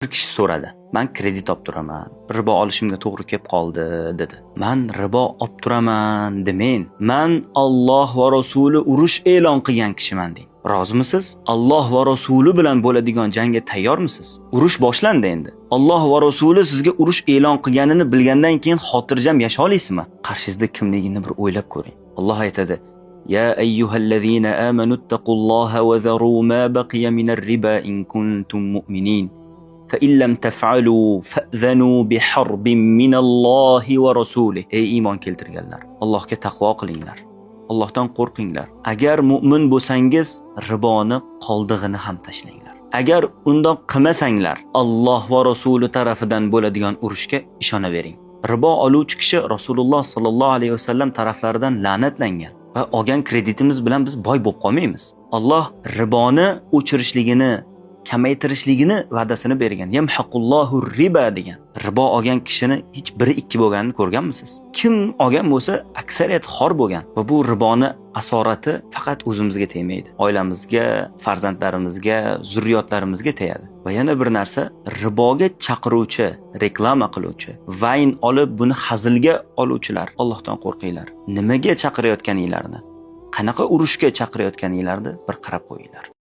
Bir kishi so'radi. Men kredit olib turaman. Ribo olishimga to'g'ri kelib qoldi, dedi. Men ribo olib turaman demang. Men Alloh va Rasuli urush e'lon qilgan kishiman deng. Rozimisiz? Alloh va Rasuli bilan bo'ladigan jangga tayyormisiz? Urush boshlandi endi. Alloh va Rasuli sizga urush e'lon qilganini bilgandan keyin xotirjam yasha olaysizmi? Qarshingizda kimligini bir o'ylab ko'ring. Alloh aytadi: يا أيها الذين آمنوا اتقوا الله وذروا ما بقي من الربا إن كنتم مؤمنين فإن لم تفعلوا فأذنوا بحرب من الله ورسوله. Ey iymon keltirganlar, Allohga taqvo qilinglar. Allohdan qo'rqinglar. Agar mu'min bo'lsangiz, riboni qoldig'ini ham tashlanglar. Agar undoq qilmasanglar, Alloh va Rasuli tarafidan bo'ladigan urushga ishonavering. Ribo oluvchi kishi Rasululloh sallallohu alayhi vasallam taraflaridan la'natlangan va olgan kreditimiz bilan biz boy bo'lib qolmaymiz. Alloh riboni o'chirishligini, kamaytirishligini va'dasini bergan. Yamhaqullohu riba degan. Ribo olgan kishini hech biri ikki bo'lganini ko'rganmisiz? Kim olgan bo'lsa, aksariyat xor bo'lgan. Va bu riboni asorati faqat o'zimizga tegmaydi. Oilamizga, farzandlarimizga, zurriyotlarimizga tegadi. Va yana bir narsa, riboga chaqiruvchi, reklama qiluvchi, vayn olib buni hazilga oluvchilar, Allohdan qo'rqinglar. Nimaga chaqirayotganinglarni, qanaqa urushga chaqirayotganinglarni bir qarab qo'yinglar.